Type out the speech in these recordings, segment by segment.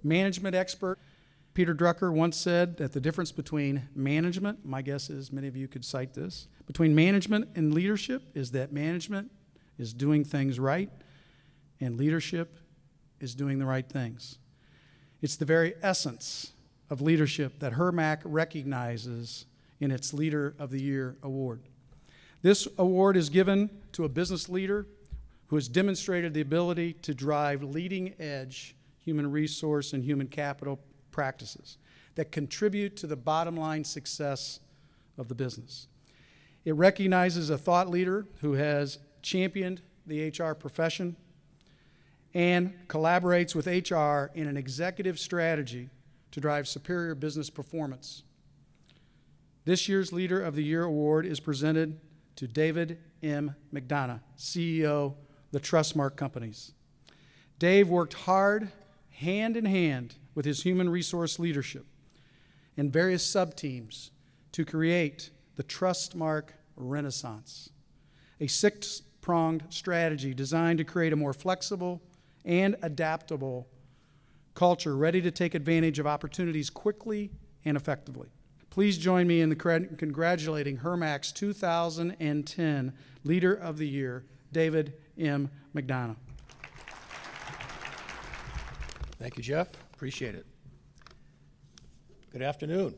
management expert Peter Drucker once said that the difference between management, my guess is many of you could cite this, between management and leadership is that management is doing things right and leadership is doing the right things. It's the very essence of leadership that HERMAC recognizes in its Leader of the Year award. This award is given to a business leader who has demonstrated the ability to drive leading-edge human resource and human capital practices that contribute to the bottom line success of the business. It recognizes a thought leader who has championed the HR profession and collaborates with HR in an executive strategy to drive superior business performance. This year's Leader of the Year award is presented to David M. McDonough, CEO of the Trustmark companies. Dave worked hard, hand in hand, with his human resource leadership and various sub-teams to create the Trustmark Renaissance, a six-pronged strategy designed to create a more flexible and adaptable culture ready to take advantage of opportunities quickly and effectively. Please join me in congratulating HERMAC's 2010 Leader of the Year, David M. McDonough. Thank you, Jeff. Appreciate it. Good afternoon.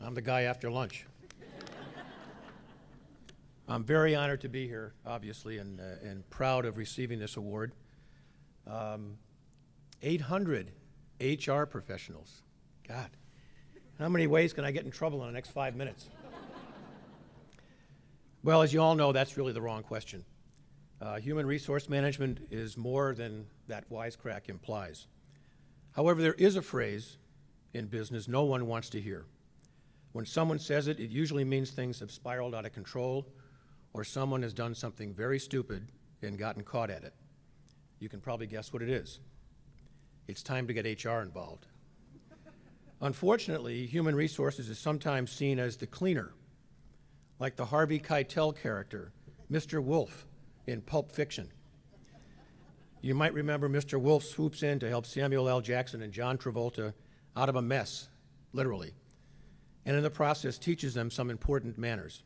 I'm the guy after lunch. I'm very honored to be here, obviously, and proud of receiving this award. 800 HR professionals. God, how many ways can I get in trouble in the next 5 minutes? Well, as you all know, that's really the wrong question. Human resource management is more than that wisecrack implies. However, there is a phrase in business no one wants to hear. When someone says it, it usually means things have spiraled out of control or someone has done something very stupid and gotten caught at it. You can probably guess what it is. It's time to get HR involved. Unfortunately, human resources is sometimes seen as the cleaner, like the Harvey Keitel character, Mr. Wolf, in Pulp Fiction. You might remember Mr. Wolf swoops in to help Samuel L. Jackson and John Travolta out of a mess, literally, and in the process teaches them some important manners.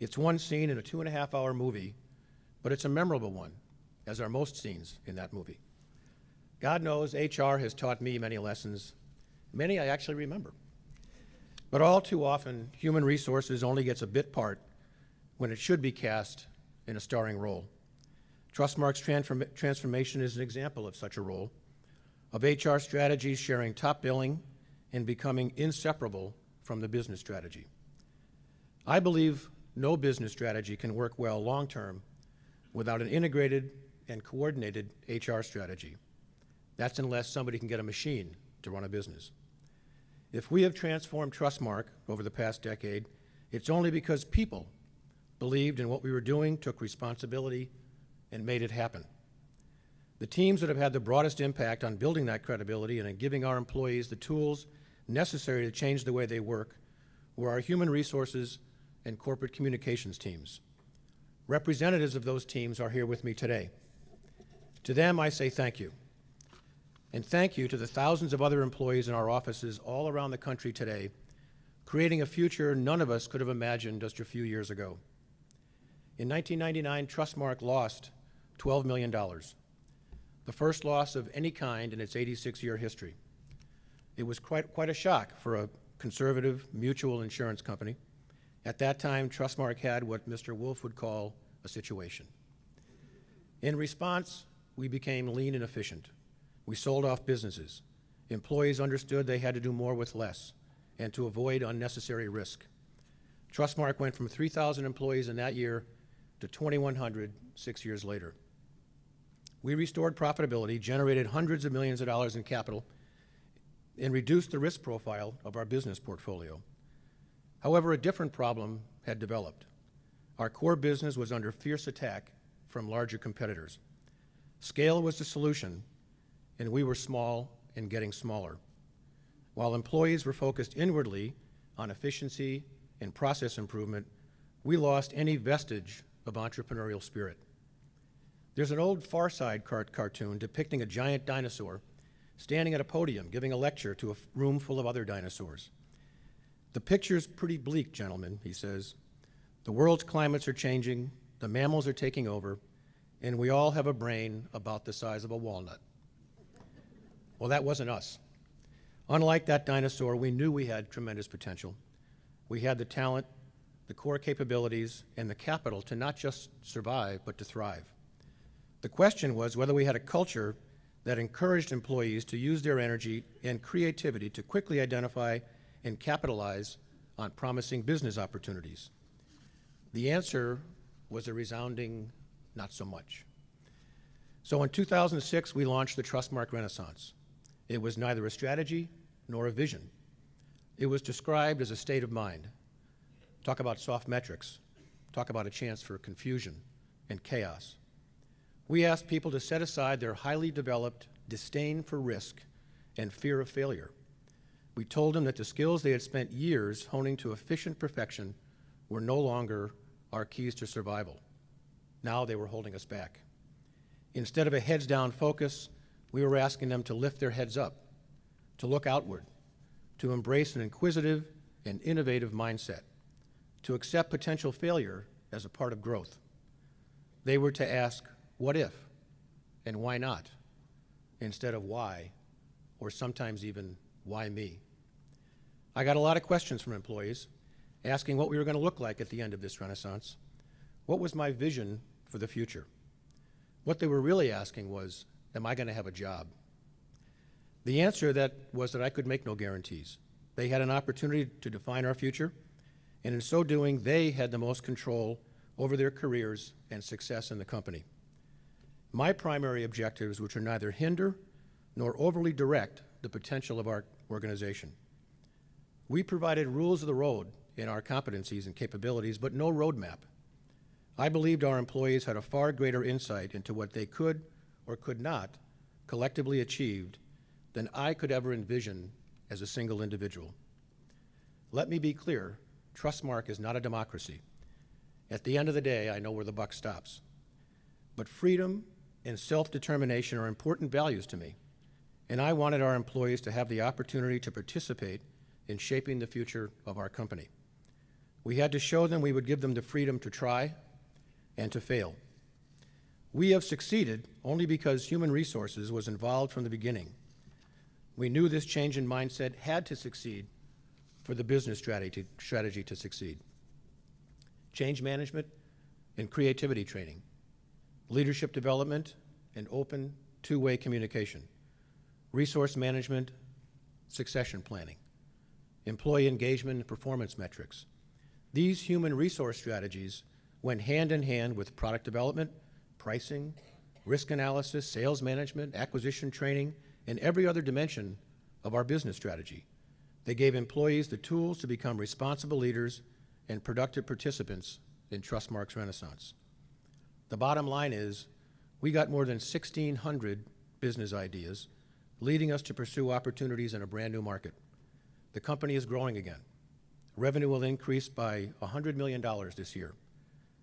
It's one scene in a 2.5-hour movie, but it's a memorable one, as are most scenes in that movie. God knows HR has taught me many lessons. Many I actually remember. But all too often, human resources only gets a bit part when it should be cast in a starring role. Trustmark's transformation is an example of such a role, of HR strategies sharing top billing and becoming inseparable from the business strategy. I believe no business strategy can work well long-term without an integrated and coordinated HR strategy. That's unless somebody can get a machine to run a business. If we have transformed Trustmark over the past decade, it's only because people believed in what we were doing, took responsibility, and made it happen. The teams that have had the broadest impact on building that credibility and in giving our employees the tools necessary to change the way they work were our human resources and corporate communications teams. Representatives of those teams are here with me today. To them, I say thank you. And thank you to the thousands of other employees in our offices all around the country today, creating a future none of us could have imagined just a few years ago. In 1999, Trustmark lost $12 million, the first loss of any kind in its 86-year history. It was quite a shock for a conservative mutual insurance company. At that time, Trustmark had what Mr. Wolf would call a situation. In response, we became lean and efficient. We sold off businesses. Employees understood they had to do more with less and to avoid unnecessary risk. Trustmark went from 3,000 employees in that year to 2,100 6 years later. We restored profitability, generated hundreds of millions of dollars in capital, and reduced the risk profile of our business portfolio. However, a different problem had developed. Our core business was under fierce attack from larger competitors. Scale was the solution, and we were small and getting smaller. While employees were focused inwardly on efficiency and process improvement, we lost any vestige of entrepreneurial spirit. There's an old Far Side cartoon depicting a giant dinosaur standing at a podium giving a lecture to a room full of other dinosaurs. "The picture's pretty bleak, gentlemen," he says. "The world's climates are changing, the mammals are taking over, and we all have a brain about the size of a walnut." Well, that wasn't us. Unlike that dinosaur, we knew we had tremendous potential. We had the talent, the core capabilities, and the capital to not just survive, but to thrive. The question was whether we had a culture that encouraged employees to use their energy and creativity to quickly identify and capitalize on promising business opportunities. The answer was a resounding not so much. So in 2006, we launched the Trustmark Renaissance. It was neither a strategy nor a vision. It was described as a state of mind. Talk about soft metrics. Talk about a chance for confusion and chaos. We asked people to set aside their highly developed disdain for risk and fear of failure. We told them that the skills they had spent years honing to efficient perfection were no longer our keys to survival. Now they were holding us back. Instead of a heads-down focus, we were asking them to lift their heads up, to look outward, to embrace an inquisitive and innovative mindset, to accept potential failure as a part of growth. They were to ask, what if, and why not, instead of why, or sometimes even, why me? I got a lot of questions from employees asking what we were going to look like at the end of this renaissance. What was my vision for the future? What they were really asking was, am I going to have a job? The answer was that I could make no guarantees. They had an opportunity to define our future, and in so doing, they had the most control over their careers and success in the company. My primary objectives were to neither hinder nor overly direct the potential of our organization. We provided rules of the road in our competencies and capabilities, but no roadmap. I believed our employees had a far greater insight into what they could or could not collectively achieve than I could ever envision as a single individual. Let me be clear, Trustmark is not a democracy. At the end of the day, I know where the buck stops. But freedom and self-determination are important values to me, and I wanted our employees to have the opportunity to participate in shaping the future of our company. We had to show them we would give them the freedom to try and to fail. We have succeeded only because human resources was involved from the beginning. We knew this change in mindset had to succeed for the business strategy to succeed. Change management and creativity training, leadership development and open two-way communication, resource management, succession planning, employee engagement and performance metrics. These human resource strategies went hand in hand with product development, pricing, risk analysis, sales management, acquisition training, and every other dimension of our business strategy. They gave employees the tools to become responsible leaders and productive participants in Trustmark's renaissance. The bottom line is, we got more than 1,600 business ideas, leading us to pursue opportunities in a brand new market. The company is growing again. Revenue will increase by $100 million this year.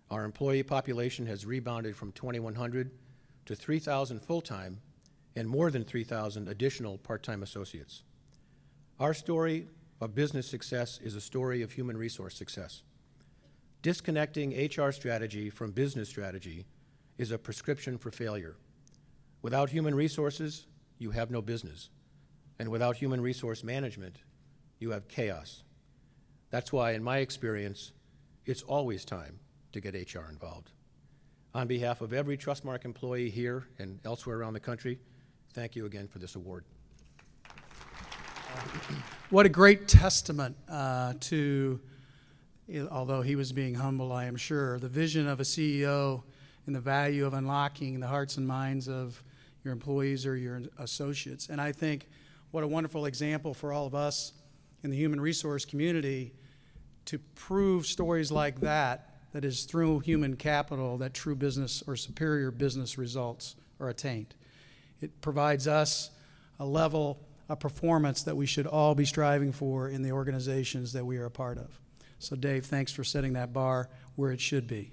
Our employee population has rebounded from 2,100 to 3,000 full-time and more than 3,000 additional part-time associates. Our story of business success is a story of human resource success. Disconnecting HR strategy from business strategy is a prescription for failure. Without human resources, you have no business. And without human resource management, you have chaos. That's why, in my experience, it's always time to get HR involved. On behalf of every Trustmark employee here and elsewhere around the country, thank you again for this award. What a great testament to, although he was being humble, I am sure, the vision of a CEO and the value of unlocking the hearts and minds of your employees or your associates. And I think what a wonderful example for all of us in the human resource community to prove stories like that is through human capital that true business or superior business results are attained. It provides us a level of performance that we should all be striving for in the organizations that we are a part of. So Dave, thanks for setting that bar where it should be.